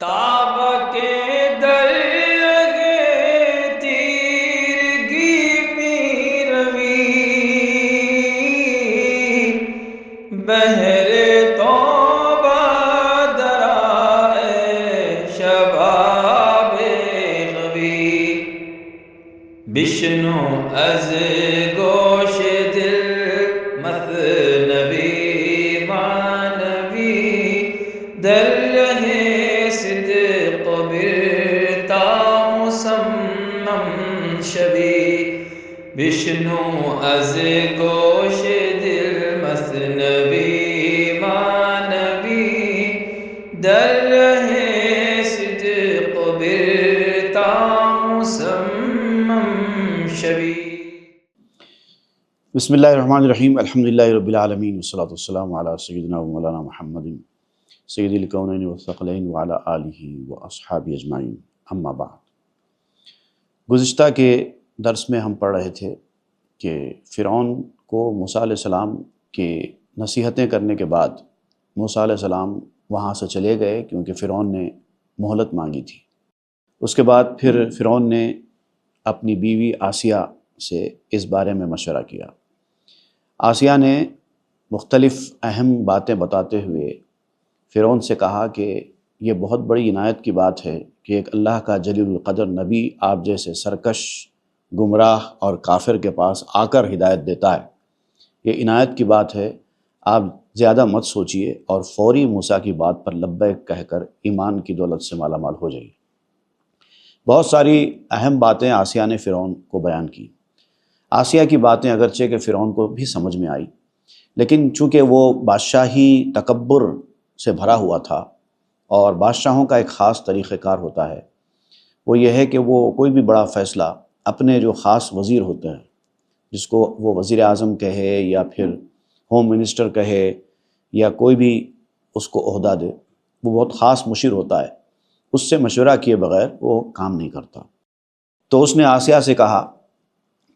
تاب کے درگے تیرگی میروی بہر توبہ درائے شباب غوی بشنو از گوش دل مثنوی مانوی در رہے صدق برتا مسمم شوی بشنو از گوش دل مثنوی مانوی در رہے صدق برتا مسمم شوی۔ بسم اللہ الرحمن الرحیم، الحمدللہ رب العالمین، والصلاة والسلام علی سیدنا و مولانا محمد سید الکونین والثقلین وعلی آلہ واصحابہ اجمعین، اما بعد۔ گزشتہ کے درس میں ہم پڑھ رہے تھے کہ فرعون کو موسیٰ علیہ السلام کے نصیحتیں کرنے کے بعد موسیٰ علیہ السلام وہاں سے چلے گئے، کیونکہ فرعون نے مہلت مانگی تھی۔ اس کے بعد پھر فرعون نے اپنی بیوی آسیہ سے اس بارے میں مشورہ کیا۔ آسیہ نے مختلف اہم باتیں بتاتے ہوئے فرعون سے کہا کہ یہ بہت بڑی عنایت کی بات ہے کہ ایک اللہ کا جلیل القدر نبی آپ جیسے سرکش، گمراہ اور کافر کے پاس آ کر ہدایت دیتا ہے۔ یہ عنایت کی بات ہے، آپ زیادہ مت سوچئے اور فوری موسیٰ کی بات پر لبیک کہہ کر ایمان کی دولت سے مالا مال ہو جائیے۔ بہت ساری اہم باتیں آسیہ نے فرعون کو بیان کی۔ آسیہ کی باتیں اگرچہ کہ فرعون کو بھی سمجھ میں آئی، لیکن چونکہ وہ بادشاہی تکبر سے بھرا ہوا تھا، اور بادشاہوں کا ایک خاص طریقہ کار ہوتا ہے، وہ یہ ہے کہ وہ کوئی بھی بڑا فیصلہ اپنے جو خاص وزیر ہوتے ہیں، جس کو وہ وزیر اعظم کہے یا پھر ہوم منسٹر کہے یا کوئی بھی اس کو عہدہ دے، وہ بہت خاص مشیر ہوتا ہے، اس سے مشورہ کیے بغیر وہ کام نہیں کرتا۔ تو اس نے آسیہ سے کہا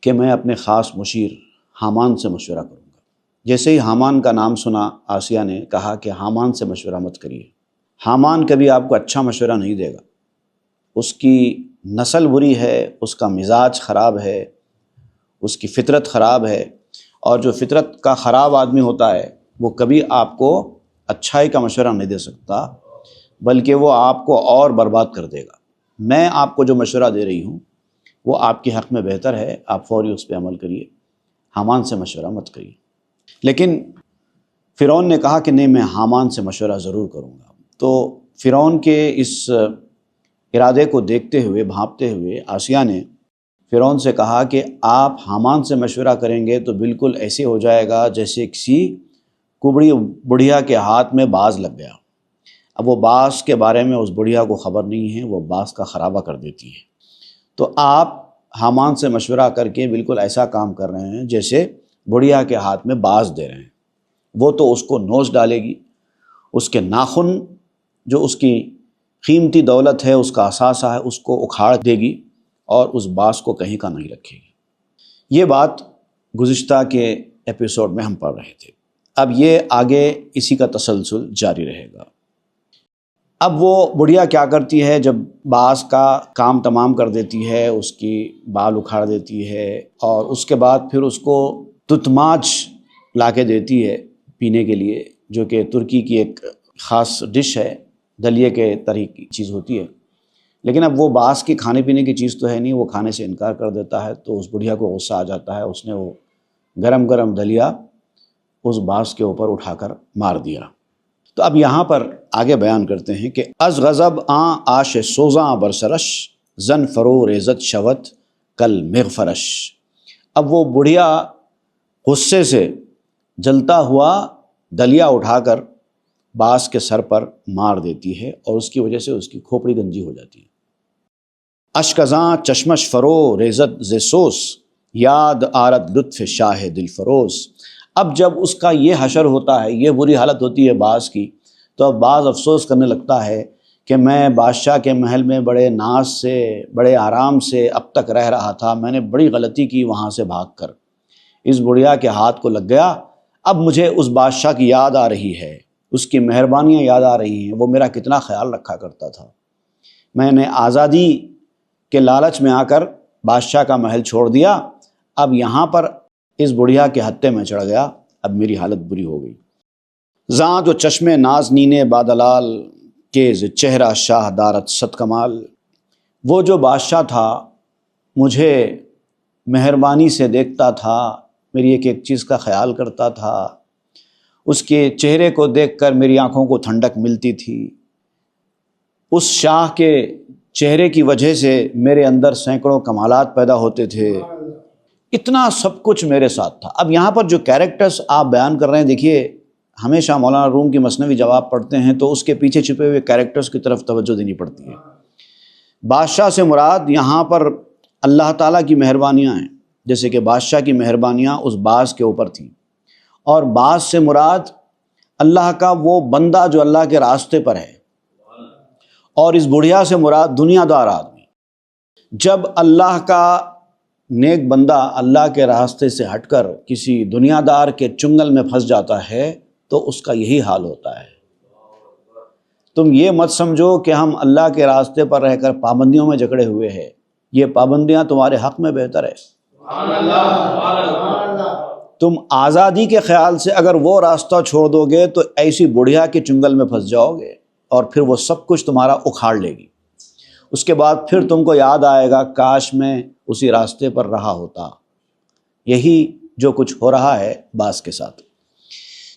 کہ میں اپنے خاص مشیر حامان سے مشورہ کروں گا۔ جیسے ہی حامان کا نام سنا، آسیہ نے کہا کہ حامان سے مشورہ مت کریے، حامان کبھی آپ کو اچھا مشورہ نہیں دے گا، اس کی نسل بری ہے، اس کا مزاج خراب ہے، اس کی فطرت خراب ہے، اور جو فطرت کا خراب آدمی ہوتا ہے وہ کبھی آپ کو اچھائی کا مشورہ نہیں دے سکتا، بلکہ وہ آپ کو اور برباد کر دے گا۔ میں آپ کو جو مشورہ دے رہی ہوں وہ آپ کے حق میں بہتر ہے، آپ فوری اس پہ عمل کریے، حامان سے مشورہ مت کریے۔ لیکن فرعون نے کہا کہ نہیں، میں حامان سے مشورہ ضرور کروں گا۔ تو فرعون کے اس ارادے کو دیکھتے ہوئے، بھانپتے ہوئے، آسیہ نے فرعون سے کہا کہ آپ حامان سے مشورہ کریں گے تو بالکل ایسے ہو جائے گا جیسے کسی کبڑی بڑھیا کے ہاتھ میں باز لگ گیا۔ اب وہ باز کے بارے میں اس بڑھیا کو خبر نہیں ہے، وہ باز کا خرابہ کر دیتی ہے۔ تو آپ حامان سے مشورہ کر کے بالکل ایسا کام کر رہے ہیں جیسے بڑھیا کے ہاتھ میں باز دے رہے ہیں۔ وہ تو اس کو نوچ ڈالے گی، اس کے ناخن جو اس کی قیمتی دولت ہے، اس کا اثاثہ ہے، اس کو اکھاڑ دے گی اور اس باز کو کہیں کا نہیں رکھے گی۔ یہ بات گزشتہ کے ایپیسوڈ میں ہم پڑھ رہے تھے۔ اب یہ آگے اسی کا تسلسل جاری رہے گا۔ اب وہ بڑھیا کیا کرتی ہے، جب باز کا کام تمام کر دیتی ہے، اس کی بال اکھاڑ دیتی ہے، اور اس کے بعد پھر اس کو تتماچ لا کے دیتی ہے پینے کے لیے، جو کہ ترکی کی ایک خاص ڈش ہے، دلیے کے طرح کی چیز ہوتی ہے۔ لیکن اب وہ باز کی کھانے پینے کی چیز تو ہے نہیں، وہ کھانے سے انکار کر دیتا ہے۔ تو اس بڑھیا کو غصہ آ جاتا ہے، اس نے وہ گرم گرم دلیا اس باز کے اوپر اٹھا کر مار دیا۔ تو اب یہاں پر آگے بیان کرتے ہیں کہ از غضب آن آش سوزاں برسرش زن فرو ریزت شوت کل مغفرش۔ اب وہ بڑھیا غصے سے جلتا ہوا دلیا اٹھا کر باز کے سر پر مار دیتی ہے، اور اس کی وجہ سے اس کی کھوپڑی گنجی ہو جاتی ہے۔ اشکزاں چشمش فرو ریزت ز سوس یاد آرد لطف شاہ دل فروز۔ اب جب اس کا یہ حشر ہوتا ہے، یہ بری حالت ہوتی ہے باز کی، تو اب باز افسوس کرنے لگتا ہے کہ میں بادشاہ کے محل میں بڑے ناز سے، بڑے آرام سے اب تک رہ رہا تھا، میں نے بڑی غلطی کی وہاں سے بھاگ کر، اس بڑھیا کے ہاتھ کو لگ گیا، اب مجھے اس بادشاہ کی یاد آ رہی ہے، اس کی مہربانیاں یاد آ رہی ہیں، وہ میرا کتنا خیال رکھا کرتا تھا۔ میں نے آزادی کے لالچ میں آ کر بادشاہ کا محل چھوڑ دیا، اب یہاں پر اس بڑھیا کے ہتے میں چڑھ گیا، اب میری حالت بری ہو گئی۔ زاں جو چشم ناز نینے بادلال کے چہرہ شاہ دارت صد کمال۔ وہ جو بادشاہ تھا مجھے مہربانی سے دیکھتا تھا، میری ایک ایک چیز کا خیال کرتا تھا، اس کے چہرے کو دیکھ کر میری آنکھوں کو ٹھنڈک ملتی تھی۔ اس شاہ کے چہرے کی وجہ سے میرے اندر سینکڑوں کمالات پیدا ہوتے تھے، اتنا سب کچھ میرے ساتھ تھا۔ اب یہاں پر جو کیریکٹرز آپ بیان کر رہے ہیں، دیکھیے ہمیشہ مولانا روم کی مثنوی جب آپ پڑھتے ہیں تو اس کے پیچھے چھپے ہوئے کیریکٹرز کی طرف توجہ دینی پڑتی ہے۔ بادشاہ سے مراد یہاں پر اللہ تعالیٰ کی مہربانیاں ہیں، جیسے کہ بادشاہ کی مہربانیاں اس باز کے اوپر تھیں، اور باز سے مراد اللہ کا وہ بندہ جو اللہ کے راستے پر ہے، اور اس بڑھیا سے مراد دنیا دار آدمی۔ جب اللہ کا نیک بندہ اللہ کے راستے سے ہٹ کر کسی دنیا دار کے چنگل میں پھنس جاتا ہے تو اس کا یہی حال ہوتا ہے۔ تم یہ مت سمجھو کہ ہم اللہ کے راستے پر رہ کر پابندیوں میں جکڑے ہوئے ہیں، یہ پابندیاں تمہارے حق میں بہتر ہے۔ تم آزادی کے خیال سے اگر وہ راستہ چھوڑ دو گے تو ایسی بڑھیا کے چنگل میں پھنس جاؤ گے، اور پھر وہ سب کچھ تمہارا اکھاڑ لے گی۔ اس کے بعد پھر تم کو یاد آئے گا کاش میں اسی راستے پر رہا ہوتا۔ یہی جو کچھ ہو رہا ہے باز کے ساتھ۔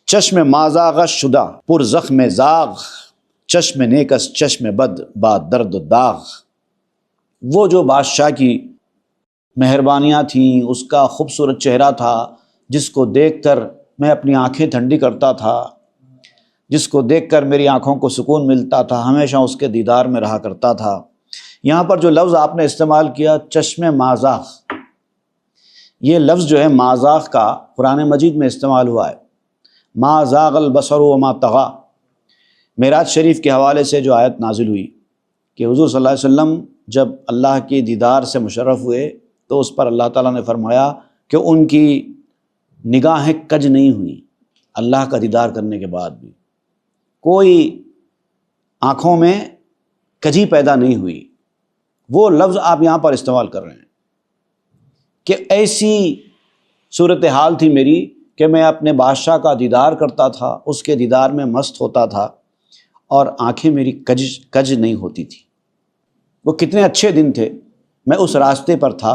چشم مازاغ شدہ پر زخم زاغ، چشم نیکس چشم بد با درد و داغ۔ وہ جو بادشاہ کی مہربانیاں تھیں، اس کا خوبصورت چہرہ تھا جس کو دیکھ کر میں اپنی آنکھیں ٹھنڈی کرتا تھا، جس کو دیکھ کر میری آنکھوں کو سکون ملتا تھا، ہمیشہ اس کے دیدار میں رہا کرتا تھا۔ یہاں پر جو لفظ آپ نے استعمال کیا چشم مازاغ، یہ لفظ جو ہے مازاغ کا قرآن مجید میں استعمال ہوا ہے۔ ما زاغ البصر وما طغى، معراج شریف کے حوالے سے جو آیت نازل ہوئی کہ حضور صلی اللہ علیہ وسلم جب اللہ کے دیدار سے مشرف ہوئے تو اس پر اللہ تعالیٰ نے فرمایا کہ ان کی نگاہیں کج نہیں ہوئیں، اللہ کا دیدار کرنے کے بعد بھی کوئی آنکھوں میں کجی پیدا نہیں ہوئی۔ وہ لفظ آپ یہاں پر استعمال کر رہے ہیں کہ ایسی صورتحال تھی میری کہ میں اپنے بادشاہ کا دیدار کرتا تھا، اس کے دیدار میں مست ہوتا تھا، اور آنکھیں میری کج نہیں ہوتی تھی۔ وہ کتنے اچھے دن تھے، میں اس راستے پر تھا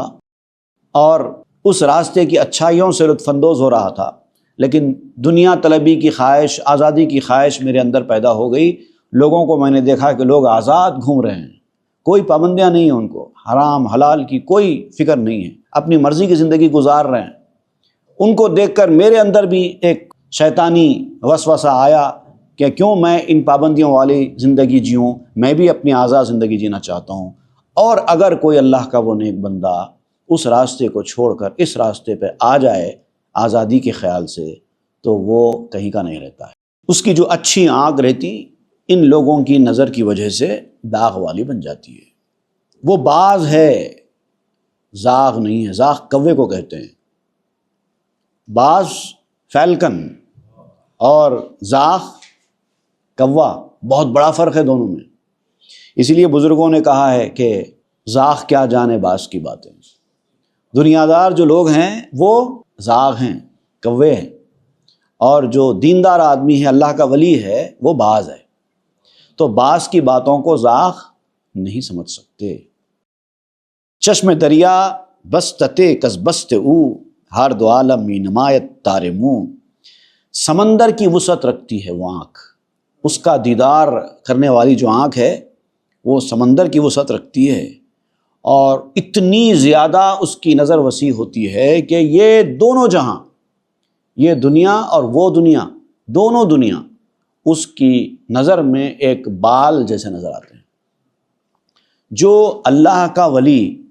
اور اس راستے کی اچھائیوں سے لطف اندوز ہو رہا تھا، لیکن دنیا طلبی کی خواہش، آزادی کی خواہش میرے اندر پیدا ہو گئی۔ لوگوں کو میں نے دیکھا کہ لوگ آزاد گھوم رہے ہیں، کوئی پابندیاں نہیں ہیں، ان کو حرام حلال کی کوئی فکر نہیں ہے، اپنی مرضی کی زندگی گزار رہے ہیں۔ ان کو دیکھ کر میرے اندر بھی ایک شیطانی وسوسہ آیا کہ کیوں میں ان پابندیوں والی زندگی جیوں، میں بھی اپنی آزاد زندگی جینا چاہتا ہوں۔ اور اگر کوئی اللہ کا وہ نیک بندہ اس راستے کو چھوڑ کر اس راستے پہ آ جائے آزادی کے خیال سے تو وہ کہیں کا نہیں رہتا ہے۔ اس کی جو اچھی آنکھ رہتی ان لوگوں کی نظر کی وجہ سے داغ والی بن جاتی ہے۔ وہ باز ہے، زاغ نہیں ہے۔ زاغ کوے کو کہتے ہیں، باز فیلکن اور زاغ کوا، بہت بڑا فرق ہے دونوں میں۔ اسی لیے بزرگوں نے کہا ہے کہ زاغ کیا جانے باز کی باتیں۔ دنیا دار جو لوگ ہیں وہ زاغ ہیں، کوے ہیں، اور جو دیندار آدمی ہے، اللہ کا ولی ہے، وہ باز ہے۔ تو باز کی باتوں کو زاغ نہیں سمجھ سکتے۔ چشم دریا بستتے کس بست او، ہر دو عالم می نمایت تار منہ۔ سمندر کی وسعت رکھتی ہے وہ آنکھ، اس کا دیدار کرنے والی جو آنکھ ہے وہ سمندر کی وسعت رکھتی ہے، اور اتنی زیادہ اس کی نظر وسیع ہوتی ہے کہ یہ دونوں جہاں، یہ دنیا اور وہ دنیا، دونوں دنیا اس کی نظر میں ایک بال جیسے نظر آتے ہیں۔ جو اللہ کا ولی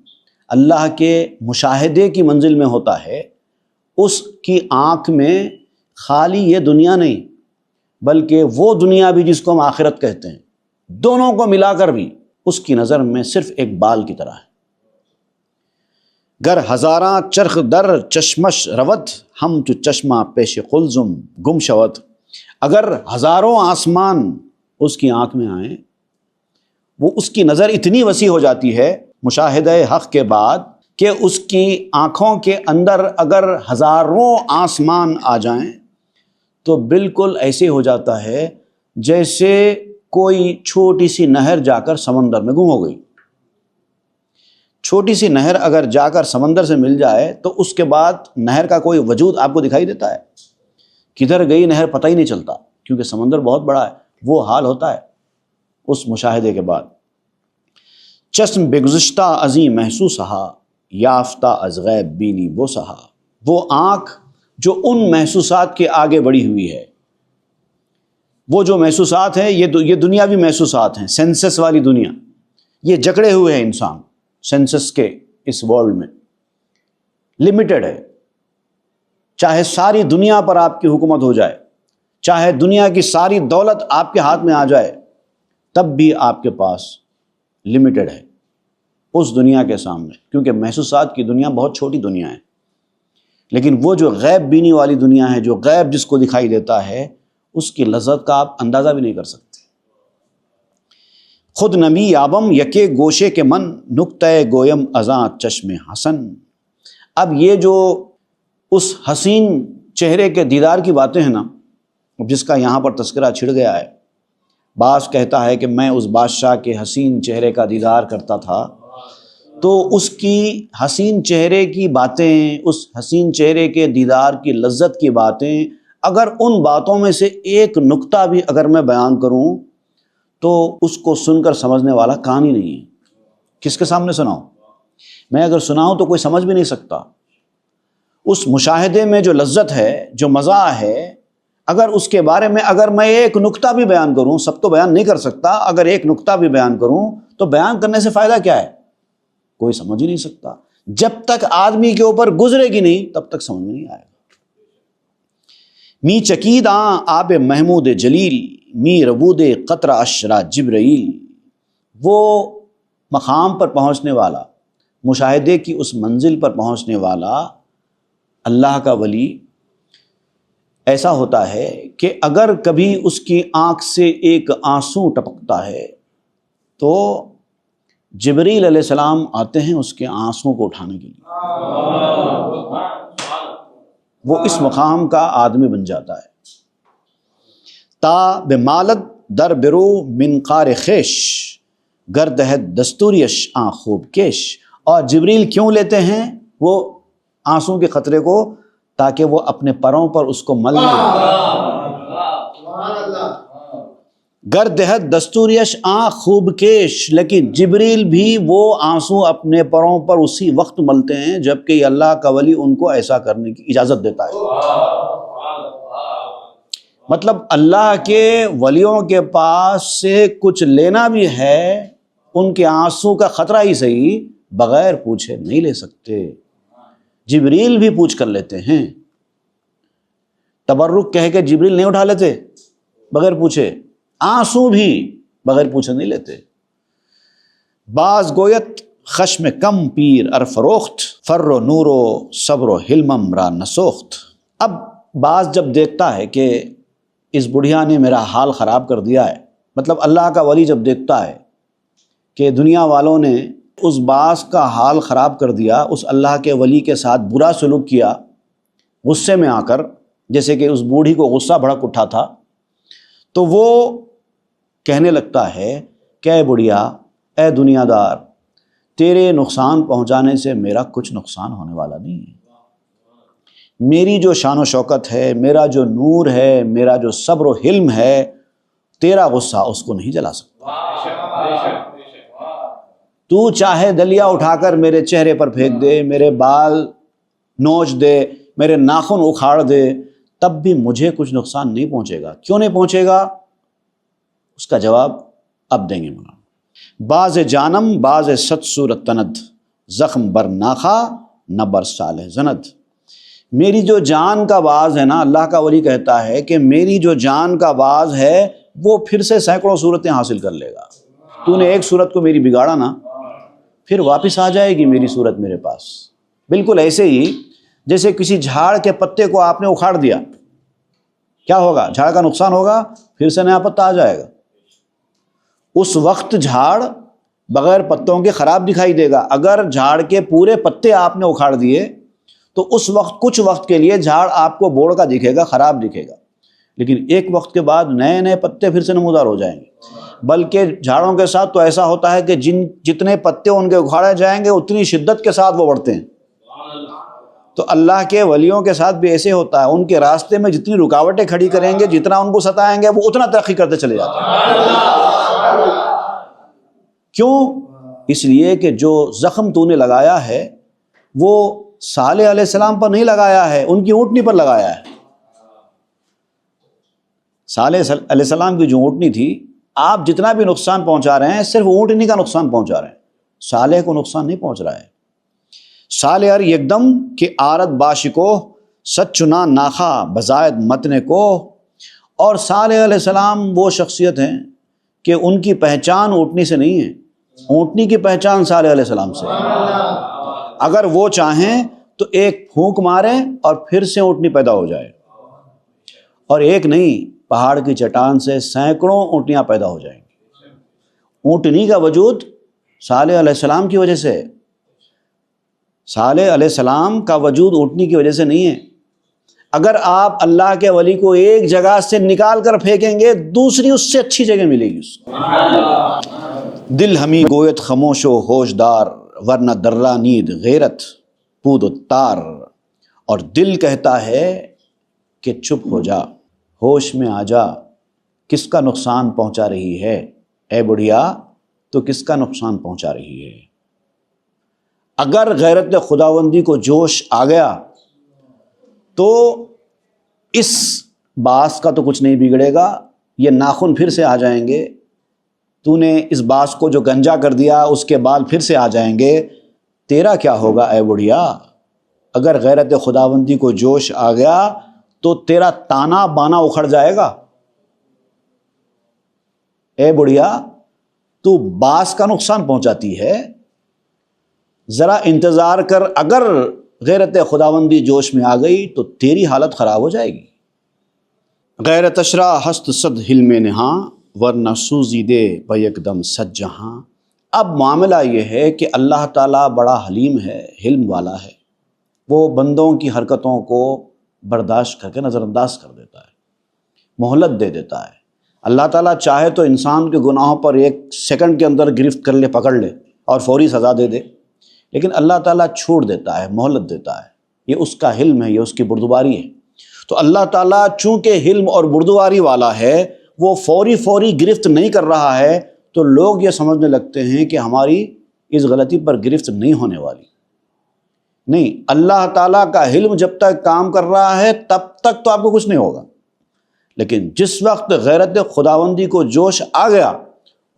اللہ کے مشاہدے کی منزل میں ہوتا ہے، اس کی آنکھ میں خالی یہ دنیا نہیں بلکہ وہ دنیا بھی جس کو ہم آخرت کہتے ہیں، دونوں کو ملا کر بھی اس کی نظر میں صرف ایک بال کی طرح ہے۔ گر ہزاراں چرخ در چشمش روت، ہم چو چشمہ پیش قلزم گم شوت۔ اگر ہزاروں آسمان اس کی آنکھ میں آئیں، وہ اس کی نظر اتنی وسیع ہو جاتی ہے مشاہدہ حق کے بعد کہ اس کی آنکھوں کے اندر اگر ہزاروں آسمان آ جائیں تو بالکل ایسے ہو جاتا ہے جیسے کوئی چھوٹی سی نہر جا کر سمندر میں گم ہو گئی۔ چھوٹی سی نہر اگر جا کر سمندر سے مل جائے تو اس کے بعد نہر کا کوئی وجود آپ کو دکھائی دیتا ہے؟ کدھر گئی نہر پتہ ہی نہیں چلتا، کیونکہ سمندر بہت بڑا ہے۔ وہ حال ہوتا ہے اس مشاہدے کے بعد۔ چشم بگزشتہ عظیم محسوس ہا، یافتہ از غیب بینی وہ سہا۔ وہ آنکھ جو ان محسوسات کے آگے بڑھی ہوئی ہے، وہ جو محسوسات ہیں یہ دنیاوی محسوسات ہیں، سینسس والی دنیا، یہ جکڑے ہوئے ہیں انسان سینسس کے اس ورلڈ میں، لمیٹڈ ہے۔ چاہے ساری دنیا پر آپ کی حکومت ہو جائے، چاہے دنیا کی ساری دولت آپ کے ہاتھ میں آ جائے، تب بھی آپ کے پاس لمیٹڈ ہے اس دنیا کے سامنے، کیونکہ محسوسات کی دنیا بہت چھوٹی دنیا ہے۔ لیکن وہ جو غیب بینی والی دنیا ہے، جو غیب جس کو دکھائی دیتا ہے، اس کی لذت کا آپ اندازہ بھی نہیں کر سکتے۔ خود نمی یابم یکے گوشے کے من، نقطہ گویم ازاں چشم حسن۔ اب یہ جو اس حسین چہرے کے دیدار کی باتیں ہیں نا، جس کا یہاں پر تذکرہ چھڑ گیا ہے، بعض کہتا ہے کہ میں اس بادشاہ کے حسین چہرے کا دیدار کرتا تھا، تو اس کی حسین چہرے کی باتیں، اس حسین چہرے کے دیدار کی لذت کی باتیں، اگر ان باتوں میں سے ایک نقطہ بھی اگر میں بیان کروں تو اس کو سن کر سمجھنے والا کان ہی نہیں ہے۔ کس کے سامنے سناؤں؟ میں اگر سناؤں تو کوئی سمجھ بھی نہیں سکتا۔ اس مشاہدے میں جو لذت ہے، جو مزہ ہے، اگر اس کے بارے میں اگر میں ایک نقطہ بھی بیان کروں، سب تو بیان نہیں کر سکتا، اگر ایک نقطہ بھی بیان کروں تو بیان کرنے سے فائدہ کیا ہے؟ کوئی سمجھ ہی نہیں سکتا۔ جب تک آدمی کے اوپر گزرے گی نہیں تب تک سمجھ میں نہیں آئے گا۔ می چکید آں آب محمود جلیل، می ربود قطر اشرا جبرائیل۔ وہ مقام پر پہنچنے والا، مشاہدے کی اس منزل پر پہنچنے والا اللہ کا ولی ایسا ہوتا ہے کہ اگر کبھی اس کی آنکھ سے ایک آنسو ٹپکتا ہے تو جبریل علیہ السلام آتے ہیں اس کے آنسو کو اٹھانے کے لیے۔ وہ اس مقام کا آدمی بن جاتا ہے۔ تا بمالد در برو منقار خیش، گردہد دستوریش آن خوب کیش۔ اور جبریل کیوں لیتے ہیں وہ آنسو کے قطرے کو؟ تاکہ وہ اپنے پروں پر اس کو مل لیں۔ گردہد دستوریش آن خوب کیش، لیکن جبریل بھی وہ آنسو اپنے پروں پر اسی وقت ملتے ہیں جبکہ اللہ کا ولی ان کو ایسا کرنے کی اجازت دیتا ہے۔ مطلب اللہ کے ولیوں کے پاس سے کچھ لینا بھی ہے، ان کے آنسو کا خطرہ ہی صحیح بغیر پوچھے نہیں لے سکتے۔ جبریل بھی پوچھ کر لیتے ہیں۔ تبرک کہہ کے جبریل نہیں اٹھا لیتے بغیر پوچھے، آنسو بھی بغیر پوچھے نہیں لیتے۔ باز گویت خشم کم پیر ارفروخت، فر و نور و صبر و حلمم را نسوخت۔ اب باز جب دیکھتا ہے کہ اس بڑھیا نے میرا حال خراب کر دیا ہے، مطلب اللہ کا ولی جب دیکھتا ہے کہ دنیا والوں نے اس باز کا حال خراب کر دیا، اس اللہ کے ولی کے ساتھ برا سلوک کیا، غصے میں آ کر، جیسے کہ اس بوڑھی کو غصہ بھڑک اٹھا تھا، تو وہ کہنے لگتا ہے کہ اے بڑھیا، اے دنیا دار، تیرے نقصان پہنچانے سے میرا کچھ نقصان ہونے والا نہیں ہے۔ میری جو شان و شوکت ہے، میرا جو نور ہے، میرا جو صبر و حلم ہے، تیرا غصہ اس کو نہیں جلا سکتا۔ تو چاہے دلیا اٹھا کر میرے چہرے پر پھینک دے، میرے بال نوچ دے، میرے ناخن اکھاڑ دے، تب بھی مجھے کچھ نقصان نہیں پہنچے گا۔ کیوں نہیں پہنچے گا؟ اس کا جواب اب دیں گے مولانا۔ باز جانم باز ست صورت تند، زخم بر ناخا نہ بر صالح زند۔ میری جو جان کا باز ہے نا، اللہ کا ولی کہتا ہے کہ میری جو جان کا باز ہے وہ پھر سے سینکڑوں صورتیں حاصل کر لے گا۔ تو نے ایک صورت کو میری بگاڑا نا، پھر واپس آ جائے گی میری صورت میرے پاس۔ بالکل ایسے ہی جیسے کسی جھاڑ کے پتے کو آپ نے اکھاڑ دیا، کیا ہوگا؟ جھاڑ کا نقصان ہوگا، پھر سے نیا پتا آ جائے گا۔ اس وقت جھاڑ بغیر پتوں کے خراب دکھائی دے گا۔ اگر جھاڑ کے پورے پتے آپ نے اکھاڑ دیے تو اس وقت کچھ وقت کے لیے جھاڑ آپ کو بوڑھ کا دکھے گا، خراب دکھے گا، لیکن ایک وقت کے بعد نئے نئے پتے پھر سے نمودار ہو جائیں گے۔ بلکہ جھاڑوں کے ساتھ تو ایسا ہوتا ہے کہ جتنے پتے ان کے اکھاڑے جائیں گے اتنی شدت کے ساتھ وہ بڑھتے ہیں۔ تو اللہ کے ولیوں کے ساتھ بھی ایسے ہوتا ہے، ان کے راستے میں جتنی رکاوٹیں کھڑی کریں گے، جتنا ان کو ستائیں گے، وہ اتنا ترقی کرتے چلے جاتے ہیں۔ کیوں؟ اس لیے کہ جو زخم تو نے لگایا ہے وہ صالح علیہ السلام پر نہیں لگایا ہے، ان کی اونٹنی پر لگایا ہے۔ صالح علیہ السلام کی جو اونٹنی تھی، آپ جتنا بھی نقصان پہنچا رہے ہیں صرف اونٹنی کا نقصان پہنچا رہے ہیں، صالح کو نقصان نہیں پہنچ رہا ہے۔ صالح ار یکدم کہ آرد باشکو سچ چنا ناخا بزائد متنے کو۔ اور صالح علیہ السلام وہ شخصیت ہیں کہ ان کی پہچان اونٹنی سے نہیں ہے، اونٹنی کی پہچان صالح علیہ السلام سے ہے۔ اگر وہ چاہیں تو ایک پھونک ماریں اور پھر سے اونٹنی پیدا ہو جائے، اور ایک نہیں، پہاڑ کی چٹان سے سینکڑوں اونٹنیاں پیدا ہو جائیں گی۔ اونٹنی کا وجود صالح علیہ السلام کی وجہ سے ہے، صالح علیہ السلام کا وجود اونٹنی کی وجہ سے نہیں ہے۔ اگر آپ اللہ کے ولی کو ایک جگہ سے نکال کر پھینکیں گے، دوسری اس سے اچھی جگہ ملے گی اس کو۔ دل ہمی گویت خاموش و ہوشدار ورنہ درہ نید غیرت پود و تار۔ اور دل کہتا ہے کہ چپ ہو جا، ہوش میں آ جا، کس کا نقصان پہنچا رہی ہے اے بڑھیا، تو کس کا نقصان پہنچا رہی ہے۔ اگر غیرت خداوندی کو جوش آ گیا تو اس باس کا تو کچھ نہیں بگڑے گا، یہ ناخن پھر سے آ جائیں گے، تو نے اس باس کو جو گنجا کر دیا اس کے بال پھر سے آ جائیں گے، تیرا کیا ہوگا اے بڑھیا۔ اگر غیرت خداوندی کو جوش آ گیا تو تیرا تانا بانا اکھڑ جائے گا۔ اے بڑھیا، تو باس کا نقصان پہنچاتی ہے، ذرا انتظار کر، اگر غیرت خداوندی جوش میں آ گئی تو تیری حالت خراب ہو جائے گی۔ غیرت اشرا ہست صد حلم نہاں ورنہ سوزی دے بیک دم سج جہاں۔ اب معاملہ یہ ہے کہ اللہ تعالیٰ بڑا حلیم ہے، حلم والا ہے، وہ بندوں کی حرکتوں کو برداشت کر کے نظر انداز کر دیتا ہے، مہلت دے دیتا ہے۔ اللہ تعالیٰ چاہے تو انسان کے گناہوں پر ایک سیکنڈ کے اندر گرفت کر لے، پکڑ لے اور فوری سزا دے دے، لیکن اللہ تعالیٰ چھوڑ دیتا ہے، مہلت دیتا ہے۔ یہ اس کا حلم ہے، یہ اس کی بردباری ہے۔ تو اللہ تعالیٰ چونکہ حلم اور بردباری والا ہے، وہ فوری گرفت نہیں کر رہا ہے، تو لوگ یہ سمجھنے لگتے ہیں کہ ہماری اس غلطی پر گرفت نہیں ہونے والی۔ نہیں، اللہ تعالیٰ کا حلم جب تک کام کر رہا ہے تب تک تو آپ کو کچھ نہیں ہوگا، لیکن جس وقت غیرت خداوندی کو جوش آ گیا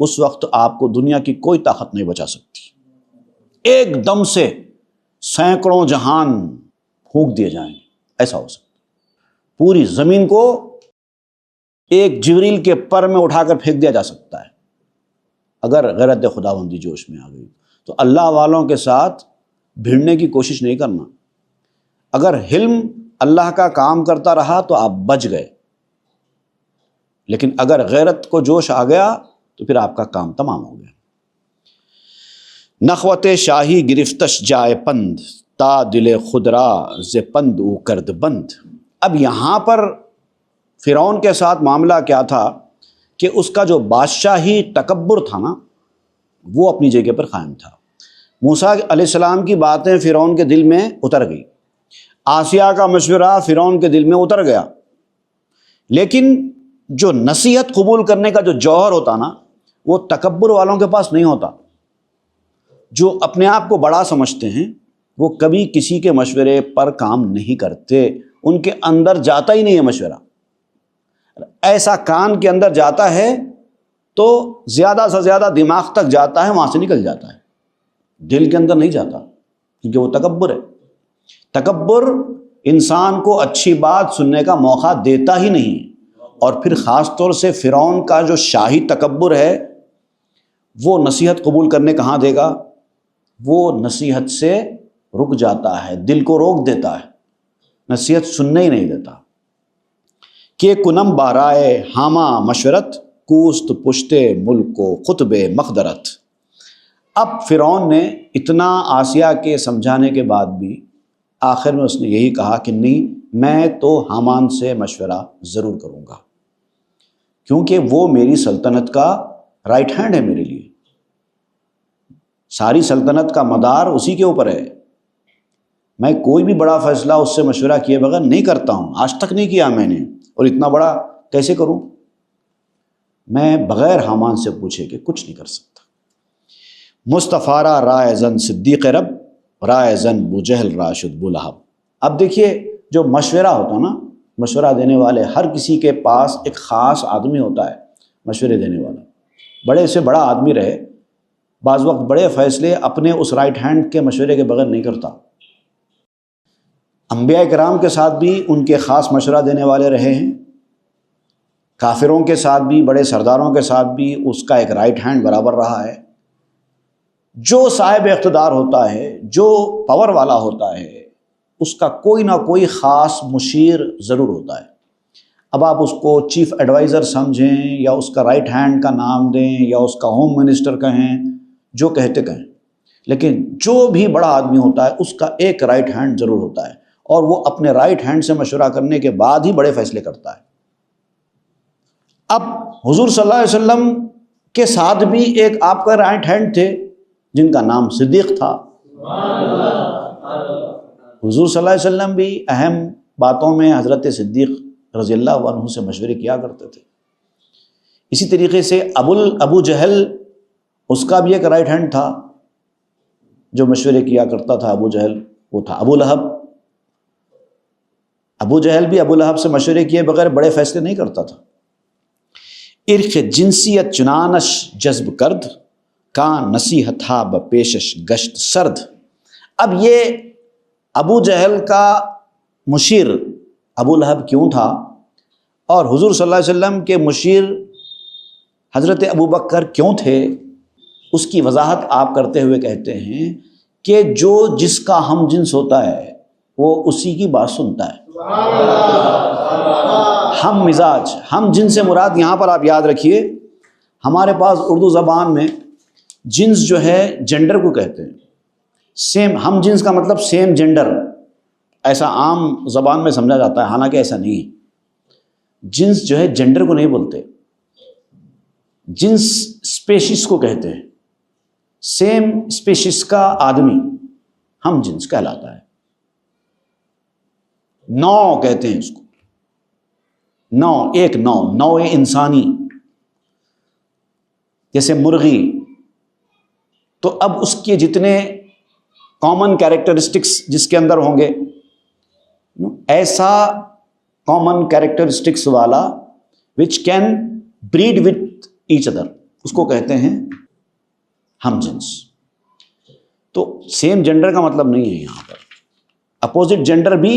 اس وقت آپ کو دنیا کی کوئی طاقت نہیں بچا سکتی۔ ایک دم سے سینکڑوں جہان پھونک دیے جائیں گے، ایسا ہو سکتا ہے۔ پوری زمین کو ایک جبریل کے پر میں اٹھا کر پھینک دیا جا سکتا ہے اگر غیرت خداوندی جوش میں آ گئی۔ تو اللہ والوں کے ساتھ بھیڑنے کی کوشش نہیں کرنا۔ اگر حلم اللہ کا کام کرتا رہا تو آپ بچ گئے، لیکن اگر غیرت کو جوش آ گیا تو پھر آپ کا کام تمام ہو گیا۔ نخوت شاہی گرفتش جائے پند تا دل خدرا ز پند او کرد بند۔ اب یہاں پر فرعون کے ساتھ معاملہ کیا تھا کہ اس کا جو بادشاہی تکبر تھا نا، وہ اپنی جگہ پر قائم تھا۔ موسیٰ علیہ السلام کی باتیں فرعون کے دل میں اتر گئی، آسیہ کا مشورہ فرعون کے دل میں اتر گیا، لیکن جو نصیحت قبول کرنے کا جو جوہر ہوتا نا، وہ تکبر والوں کے پاس نہیں ہوتا۔ جو اپنے آپ کو بڑا سمجھتے ہیں وہ کبھی کسی کے مشورے پر کام نہیں کرتے، ان کے اندر جاتا ہی نہیں ہے مشورہ۔ ایسا کان کے اندر جاتا ہے تو زیادہ سے زیادہ دماغ تک جاتا ہے، وہاں سے نکل جاتا ہے، دل کے اندر نہیں جاتا، کیونکہ وہ تکبر ہے۔ تکبر انسان کو اچھی بات سننے کا موقع دیتا ہی نہیں، اور پھر خاص طور سے فرعون کا جو شاہی تکبر ہے، وہ نصیحت قبول کرنے کہاں دے گا؟ وہ نصیحت سے رک جاتا ہے، دل کو روک دیتا ہے، نصیحت سننے ہی نہیں دیتا، کہ کنم بارائے ہاما مشورت، کوست پشتے ملک کو خطب مقدرت۔ اب فرعون نے اتنا آسیہ کے سمجھانے کے بعد بھی آخر میں اس نے یہی کہا کہ نہیں، میں تو حامان سے مشورہ ضرور کروں گا، کیونکہ وہ میری سلطنت کا رائٹ ہینڈ ہے میرے لیے، ساری سلطنت کا مدار اسی کے اوپر ہے۔ میں کوئی بھی بڑا فیصلہ اس سے مشورہ کیے بغیر نہیں کرتا ہوں، آج تک نہیں کیا میں نے، اور اتنا بڑا کیسے کروں؟ میں بغیر حامان سے پوچھے کہ کچھ نہیں کر سکتا۔ مصطفیٰ رائے زن صدیق رب، رائے زن بوجہل راشد بولہب۔ اب دیکھیے، جو مشورہ ہوتا نا، مشورہ دینے والے، ہر کسی کے پاس ایک خاص آدمی ہوتا ہے مشورے دینے والا، بڑے سے بڑا آدمی رہے، بعض وقت بڑے فیصلے اپنے اس رائٹ ہینڈ کے مشورے کے بغیر نہیں کرتا۔ انبیاء کرام کے ساتھ بھی ان کے خاص مشورہ دینے والے رہے ہیں، کافروں کے ساتھ بھی، بڑے سرداروں کے ساتھ بھی اس کا ایک رائٹ ہینڈ برابر رہا ہے۔ جو صاحب اقتدار ہوتا ہے، جو پاور والا ہوتا ہے، اس کا کوئی نہ کوئی خاص مشیر ضرور ہوتا ہے۔ اب آپ اس کو چیف ایڈوائزر سمجھیں یا اس کا رائٹ ہینڈ کا نام دیں یا اس کا ہوم منسٹر کہیں، جو کہتے کہیں، لیکن جو بھی بڑا آدمی ہوتا ہے اس کا ایک رائٹ ہینڈ ضرور ہوتا ہے، اور وہ اپنے رائٹ ہینڈ سے مشورہ کرنے کے بعد ہی بڑے فیصلے کرتا ہے۔ اب حضور صلی اللہ علیہ وسلم کے ساتھ بھی ایک آپ کا رائٹ ہینڈ تھے جن کا نام صدیق تھا۔ حضور صلی اللہ علیہ وسلم بھی اہم باتوں میں حضرت صدیق رضی اللہ عنہ سے مشورے کیا کرتے تھے۔ اسی طریقے سے ابو جہل، اس کا بھی ایک رائٹ ہینڈ تھا جو مشورے کیا کرتا تھا۔ ابو جہل وہ تھا ابو لہب۔ ابو جہل بھی ابو لہب سے مشورے کیے بغیر بڑے فیصلے نہیں کرتا تھا۔ ارخ جنسیت چنانش جذب کرد، کان نصیحت ہا بپیشش گشت سرد۔ اب یہ ابو جہل کا مشیر ابو لہب کیوں تھا، اور حضور صلی اللہ علیہ وسلم کے مشیر حضرت ابو بکر کیوں تھے، اس کی وضاحت آپ کرتے ہوئے کہتے ہیں کہ جو جس کا ہم جنس ہوتا ہے وہ اسی کی بات سنتا ہے۔ ہم مزاج، ہم جنس سے مراد یہاں پر آپ یاد رکھیے، ہمارے پاس اردو زبان میں جنس جو ہے جینڈر کو کہتے ہیں۔ سیم، ہم جنس کا مطلب سیم جینڈر، ایسا عام زبان میں سمجھا جاتا ہے، حالانکہ ایسا نہیں ہے۔ جنس جو ہے جینڈر کو نہیں بولتے، جنس اسپیشیز کو کہتے ہیں۔ سیم اسپیشیز کا آدمی ہم جنس کہلاتا ہے۔ نو کہتے ہیں اس کو، نو، ایک نو، نوع انسانی، جیسے مرغی۔ تو اب اس کے جتنے کامن کیریکٹرسٹکس جس کے اندر ہوں گے، ایسا کامن کیریکٹرسٹکس والا which can breed with each other, اس کو کہتے ہیں ہم جنس۔ تو سیم جینڈر کا مطلب نہیں ہے یہاں پر، اپوزٹ جینڈر بھی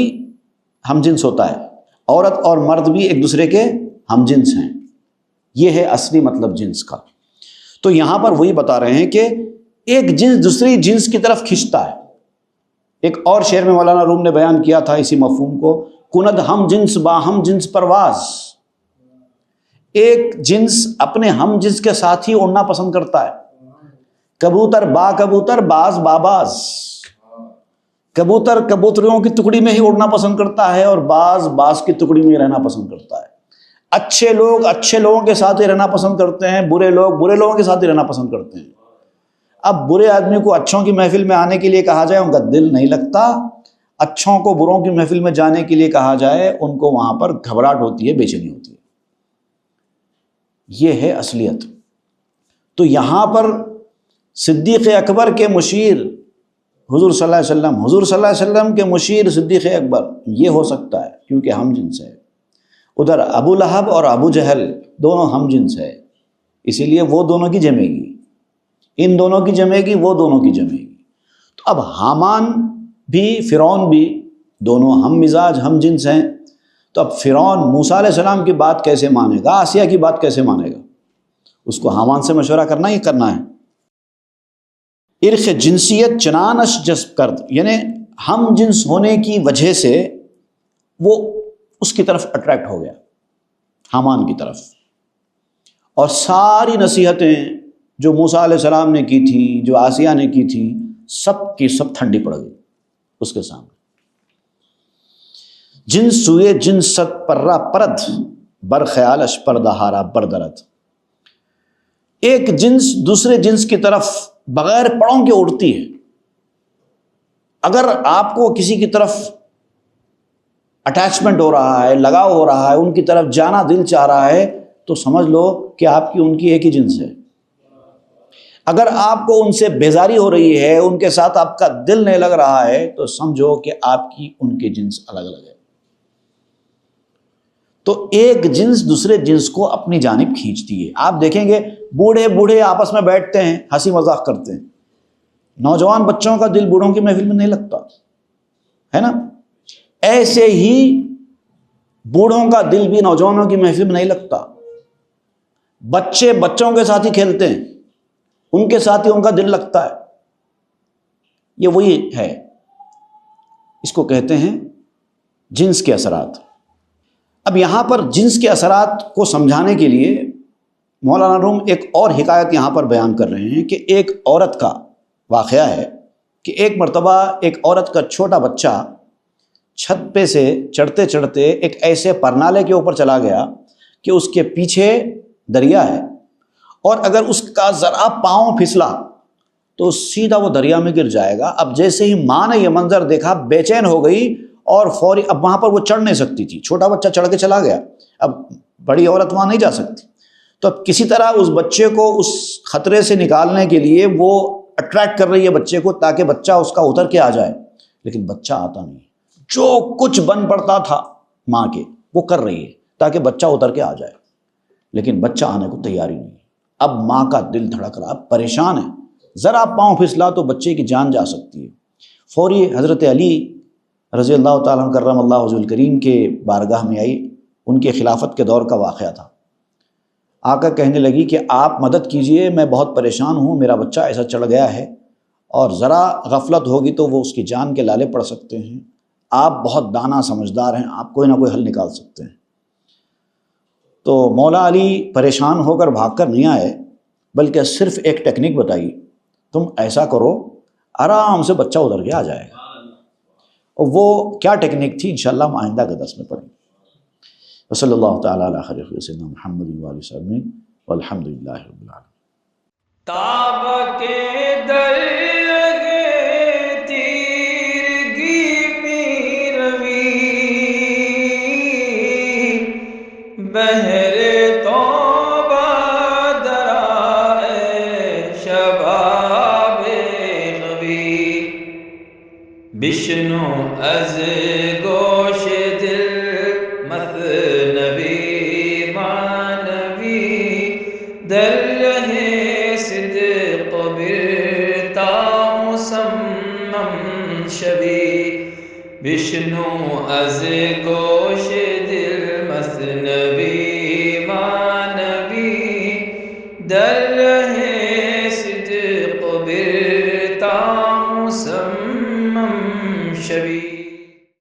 ہم جنس ہوتا ہے، عورت اور مرد بھی ایک دوسرے کے ہم جنس ہیں، یہ ہے اصلی مطلب جنس کا۔ تو یہاں پر وہی بتا رہے ہیں کہ ایک جنس دوسری جنس کی طرف کھنچتا ہے۔ ایک اور شعر میں مولانا روم نے بیان کیا تھا اسی مفہوم کو، کند ہم جنس با ہم جنس پرواز۔ ایک جنس اپنے ہم جنس کے ساتھ ہی اڑنا پسند کرتا ہے۔ کبوتر با کبوتر، باز باباز۔ کبوتر کبوتریوں کی ٹکڑی میں ہی اڑنا پسند کرتا ہے، اور باز باز کی ٹکڑی میں ہی رہنا پسند کرتا ہے۔ اچھے لوگ اچھے لوگوں کے ساتھ ہی رہنا پسند کرتے ہیں، برے لوگ برے لوگوں کے ساتھ ہی رہنا پسند کرتے ہیں۔ اب برے آدمی کو اچھوں کی محفل میں آنے کے لیے کہا جائے، ان کا دل نہیں لگتا۔ اچھوں کو بروں کی محفل میں جانے کے لیے کہا جائے، ان کو وہاں پر گھبراہٹ ہوتی ہے، بے چینی ہوتی ہے۔ یہ ہے اصلیت۔ تو یہاں پر صدیق اکبر کے مشیر حضور صلی اللہ علیہ وسلم، حضور صلی اللہ علیہ وسلم کے مشیر صدیق اکبر، یہ ہو سکتا ہے کیونکہ ہم جنس ہے۔ ادھر ابو لہب اور ابو جہل دونوں ہم جنس ہے، اسی لیے وہ دونوں کی جمے گی، ان دونوں کی جمے گی، وہ دونوں کی جمے گی۔ تو اب حامان بھی فرعون بھی دونوں ہم مزاج ہم جنس ہیں، تو اب فرعون موسیٰ علیہ السلام کی بات کیسے مانے گا، آسیہ کی بات کیسے مانے گا؟ اس کو حامان سے مشورہ کرنا ہی کرنا ہے۔ ارخ جنسیت چنانش جذب کرد، یعنی ہم جنس ہونے کی وجہ سے وہ اس کی طرف اٹریکٹ ہو گیا، حامان کی طرف، اور ساری نصیحتیں جو موسیٰ علیہ السلام نے کی تھی، جو آسیہ نے کی تھی، سب کی سب ٹھنڈی پڑ گئی اس کے سامنے۔ جن سوئے جن ست پرہ پرد، بر خیالش پردہارا بردرد۔ ایک جنس دوسرے جنس کی طرف بغیر پڑوں کے اڑتی ہے۔ اگر آپ کو کسی کی طرف اٹیچمنٹ ہو رہا ہے، لگاؤ ہو رہا ہے، ان کی طرف جانا دل چاہ رہا ہے، تو سمجھ لو کہ آپ کی ان کی ایک ہی جنس ہے۔ اگر آپ کو ان سے بیزاری ہو رہی ہے، ان کے ساتھ آپ کا دل نہیں لگ رہا ہے، تو سمجھو کہ آپ کی ان کے جنس الگ الگ ہے۔ تو ایک جنس دوسرے جنس کو اپنی جانب کھینچتی ہے۔ آپ دیکھیں گے بوڑھے بوڑھے آپس میں بیٹھتے ہیں، ہنسی مذاق کرتے ہیں، نوجوان بچوں کا دل بوڑھوں کی محفل میں نہیں لگتا ہے نا؟ ایسے ہی بوڑھوں کا دل بھی نوجوانوں کی محفل میں نہیں لگتا۔ بچے بچوں کے ساتھ ہی کھیلتے ہیں، ان کے ساتھ ہی ان کا دل لگتا ہے۔ یہ وہی ہے، اس کو کہتے ہیں جنس کے اثرات۔ اب یہاں پر جنس کے اثرات کو سمجھانے کے لیے مولانا روم ایک اور حکایت یہاں پر بیان کر رہے ہیں کہ ایک عورت کا واقعہ ہے کہ ایک مرتبہ ایک عورت کا چھوٹا بچہ چھت پہ سے چڑھتے چڑھتے ایک ایسے پرنالے کے اوپر چلا گیا کہ اس کے پیچھے دریا ہے، اور اگر اس کا ذرا پاؤں پھسلا تو سیدھا وہ دریا میں گر جائے گا۔ اب جیسے ہی ماں نے یہ منظر دیکھا، بے چین ہو گئی اور فوری، اب وہاں پر وہ چڑھ نہیں سکتی تھی، چھوٹا بچہ چڑھ کے چلا گیا، اب بڑی عورت وہاں نہیں جا سکتی، تو اب کسی طرح اس بچے کو اس خطرے سے نکالنے کے لیے وہ اٹریکٹ کر رہی ہے بچے کو، تاکہ بچہ اس کا اتر کے آ جائے، لیکن بچہ آتا نہیں۔ جو کچھ بن پڑتا تھا ماں کے وہ کر رہی ہے تاکہ بچہ اتر کے آ جائے، لیکن بچہ آنے کو تیار ہی نہیں۔ اب ماں کا دل دھڑک رہا، پریشان ہے، ذرا پاؤں پھسلا تو بچے کی جان جا سکتی ہے۔ فوری حضرت علی رضی اللہ تعالیٰ عنہ کرم اللہ وجہہ الکریم کے بارگاہ میں آئی، ان کے خلافت کے دور کا واقعہ تھا۔ آ کر کہنے لگی کہ آپ مدد کیجئے، میں بہت پریشان ہوں، میرا بچہ ایسا چڑھ گیا ہے اور ذرا غفلت ہوگی تو وہ اس کی جان کے لالے پڑ سکتے ہیں، آپ بہت دانا سمجھدار ہیں، آپ کوئی نہ کوئی حل نکال سکتے ہیں۔ تو مولا علی پریشان ہو کر بھاگ کر نہیں آئے، بلکہ صرف ایک ٹیکنیک بتائی، تم ایسا کرو آرام سے بچہ ادھر کے آ جائے گا۔ اور وہ کیا ٹیکنیک تھی انشاءاللہ ہم آئندہ کے درس میں پڑھیں گے۔ وصلی اللہ تعالیٰ علی خیر خلق سیدنا محمد و آلہ وسلم والحمد للہ رب العالمین۔ تاب کے درگے تیرگی میں روی، بہر توبہ درائے شباب غوی، بشنو از گوش دل مثنوی معنوی، در رہے صدق برتا مسمم شوی، بشنو از گوش دل مثنوی معنوی، در